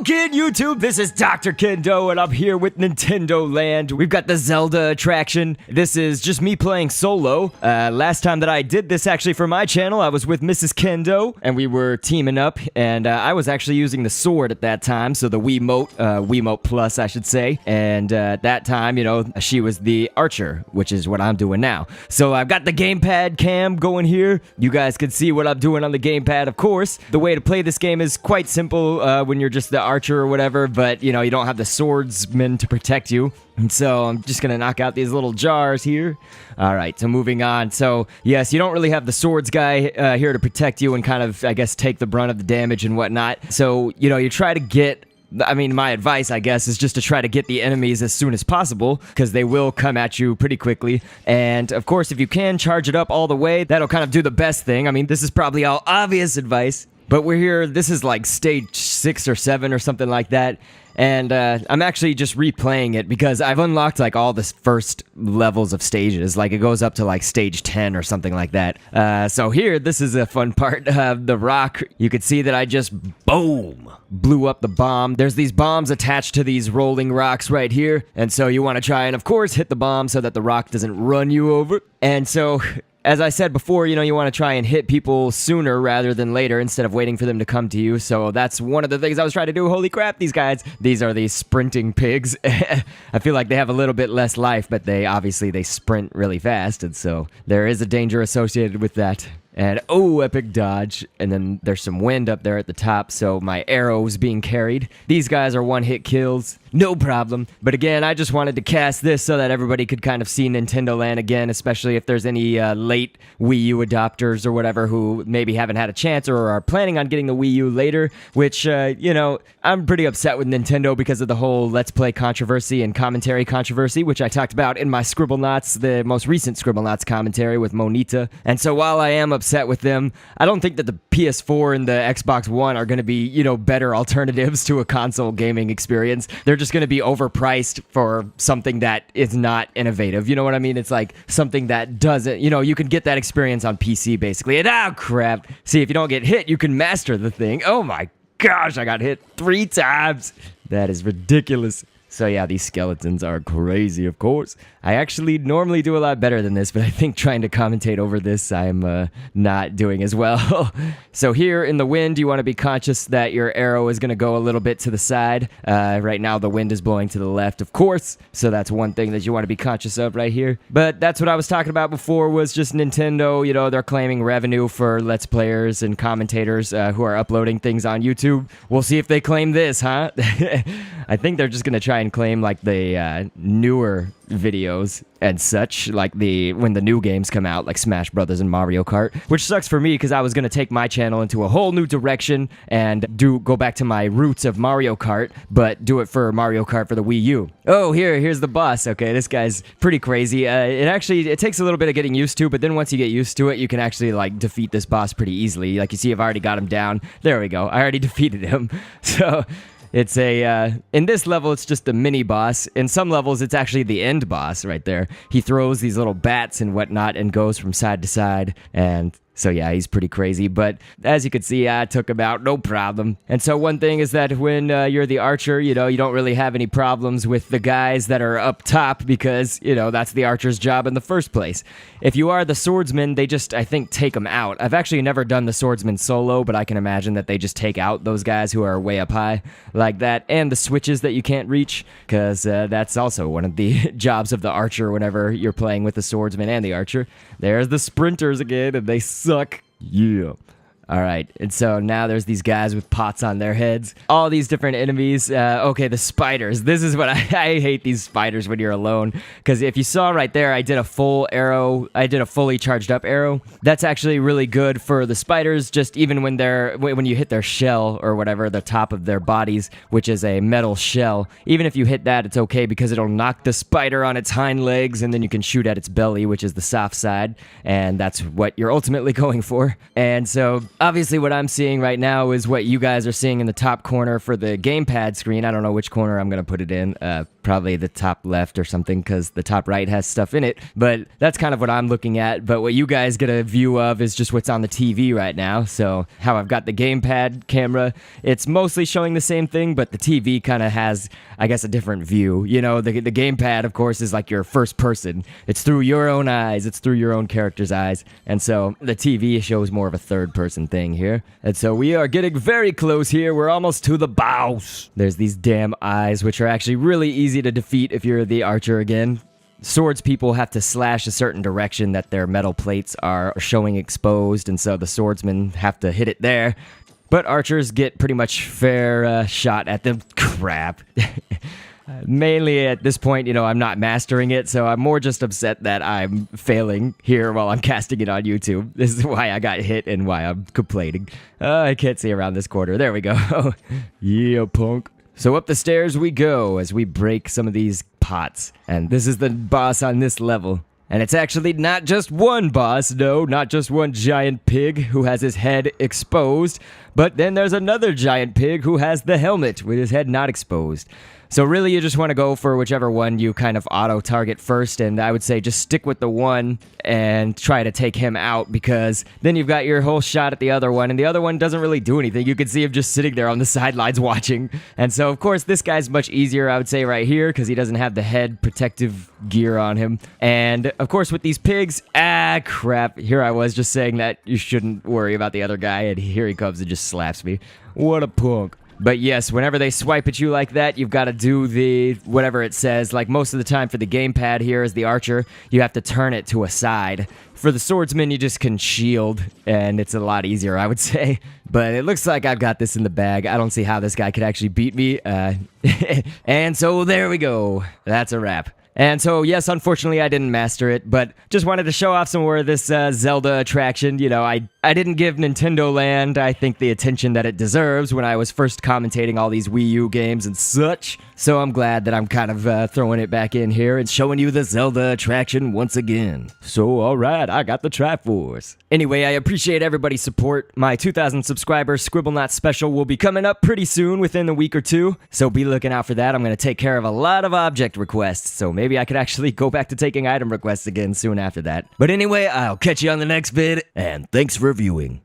Hadouken, YouTube! This is Dr.Kendo, and I'm here with NintendoLand. We've got the Zelda attraction. This is just me playing solo. Last time that I did this actually for my channel, I was with Mrs. Kendo, and we were teaming up, and I was actually using the sword at that time, so the Wiimote Plus, I should say. And at that time, you know, she was the archer, which is what I'm doing now. So I've got the GamePad cam going here. You guys can see what I'm doing on the GamePad, of course. The way to play this game is quite simple when you're just the archer or whatever, but you know, you don't have the swordsman to protect you. And so I'm just gonna knock out these little jars here. All right, so moving on. So yes, you don't really have the swords guy here to protect you and kind of, I guess, take the brunt of the damage and whatnot. So, you know, you try to get, I mean, my advice, I guess, is just to try to get the enemies as soon as possible, because they will come at you pretty quickly. And, of course, if you can charge it up all the way, that'll kind of do the best thing. I mean, this is probably all obvious advice, but we're here, this is like stage 6 or 7 or something like that. And I'm actually just replaying it because I've unlocked like all the first levels of stages. Like it goes up to like stage 10 or something like that. So here, this is a fun part. The rock, you could see that I just, boom, blew up the bomb. There's these bombs attached to these rolling rocks right here. And so you want to try and, of course, hit the bomb so that the rock doesn't run you over. And so, as I said before, you know, you want to try and hit people sooner rather than later instead of waiting for them to come to you. So that's one of the things I was trying to do. Holy crap, these guys. These are these sprinting pigs. I feel like they have a little bit less life, but they sprint really fast. And so there is a danger associated with that. And, oh, epic dodge. And then there's some wind up there at the top, so my arrow's being carried. These guys are one-hit kills. No problem. But again, I just wanted to cast this so that everybody could kind of see NintendoLand again, especially if there's any late Wii U adopters or whatever who maybe haven't had a chance or are planning on getting the Wii U later, which, you know, I'm pretty upset with Nintendo because of the whole Let's Play controversy and commentary controversy, which I talked about in my Scribblenauts, the most recent Scribblenauts commentary with Monita. And so while I am upset with them, I don't think that the PS4 and the Xbox One are going to be, you know, better alternatives to a console gaming experience. They're just going to be overpriced for something that is not innovative. You know what I mean? It's like something that doesn't, you know, you can get that experience on PC basically. And oh crap. See, if you don't get hit, you can master the thing. Oh my gosh, I got hit 3 times. That is ridiculous. So yeah, these skeletons are crazy, of course. I actually normally do a lot better than this, but I think trying to commentate over this, I'm not doing as well. So here in the wind, you want to be conscious that your arrow is going to go a little bit to the side. Right now, the wind is blowing to the left, of course. So that's one thing that you want to be conscious of right here. But that's what I was talking about before was just Nintendo. You know, they're claiming revenue for Let's Players and commentators who are uploading things on YouTube. We'll see if they claim this, huh? I think they're just going to try and claim like the newer videos and such, like when the new games come out, like Smash Brothers and Mario Kart, which sucks for me because I was going to take my channel into a whole new direction and go back to my roots of Mario Kart, but do it for Mario Kart for the Wii U. Oh, here's the boss. Okay, this guy's pretty crazy. It takes a little bit of getting used to, but then once you get used to it, you can actually like defeat this boss pretty easily. Like you see, I've already got him down. There we go. I already defeated him. So it's in this level, it's just the mini boss. In some levels, it's actually the end boss right there. He throws these little bats and whatnot and goes from side to side, and so yeah, he's pretty crazy, but as you can see, I took him out, no problem. And so one thing is that when you're the archer, you know, you don't really have any problems with the guys that are up top because, you know, that's the archer's job in the first place. If you are the swordsman, they just, I think, take them out. I've actually never done the swordsman solo, but I can imagine that they just take out those guys who are way up high like that, and the switches that you can't reach, because that's also one of the jobs of the archer whenever you're playing with the swordsman and the archer. There's the sprinters again, and they suck. Yeah. All right, and so now there's these guys with pots on their heads. All these different enemies. Okay, the spiders. This is what I hate these spiders when you're alone. Because if you saw right there, I did a full arrow. I did a fully charged up arrow. That's actually really good for the spiders, just even when you hit their shell or whatever, the top of their bodies, which is a metal shell. Even if you hit that, it's okay because it'll knock the spider on its hind legs, and then you can shoot at its belly, which is the soft side. And that's what you're ultimately going for. And so obviously what I'm seeing right now is what you guys are seeing in the top corner for the GamePad screen. I don't know which corner I'm going to put it in. probably the top left or something because the top right has stuff in it. But that's kind of what I'm looking at. But what you guys get a view of is just what's on the TV right now. So how I've got the GamePad camera, it's mostly showing the same thing, but the TV kind of has, I guess, a different view. You know, the GamePad, of course, is like your first person. It's through your own eyes. It's through your own character's eyes. And so the TV shows more of a third person thing here. And so we are getting very close here. We're almost to the boss. There's these damn eyes, which are actually really easy to defeat if you're the archer again. Swords people have to slash a certain direction that their metal plates are showing exposed, and so the swordsmen have to hit it there. But archers get pretty much fair shot at them. Crap. Mainly at this point, you know, I'm not mastering it, so I'm more just upset that I'm failing here while I'm casting it on YouTube. This is why I got hit and why I'm complaining. I can't see around this corner. There we go. Yeah, punk. So up the stairs we go as we break some of these pots. And this is the boss on this level. And it's actually not just one boss, no, not just one giant pig who has his head exposed, but then there's another giant pig who has the helmet with his head not exposed. So really, you just want to go for whichever one you kind of auto-target first, and I would say just stick with the one and try to take him out, because then you've got your whole shot at the other one, and the other one doesn't really do anything. You can see him just sitting there on the sidelines watching. And so, of course, this guy's much easier, I would say, right here, because he doesn't have the head protective gear on him. And, of course, with these pigs, crap, here I was just saying that you shouldn't worry about the other guy, and here he comes and just slaps me. What a punk. But yes, whenever they swipe at you like that, you've got to do the whatever it says. Like most of the time for the gamepad here as the archer, you have to turn it to a side. For the swordsman, you just can shield, and it's a lot easier, I would say. But it looks like I've got this in the bag. I don't see how this guy could actually beat me. And so there we go. That's a wrap. And so, yes, unfortunately, I didn't master it, but just wanted to show off some more of this Zelda attraction. You know, I didn't give NintendoLand, I think, the attention that it deserves when I was first commentating all these Wii U games and such. So I'm glad that I'm kind of throwing it back in here and showing you the Zelda attraction once again. So, all right, I got the Triforce. Anyway, I appreciate everybody's support. My 2,000 subscribers Scribblenauts special will be coming up pretty soon, within a week or two. So be looking out for that. I'm going to take care of a lot of object requests, so maybe I could actually go back to taking item requests again soon after that. But anyway, I'll catch you on the next vid, and thanks for viewing.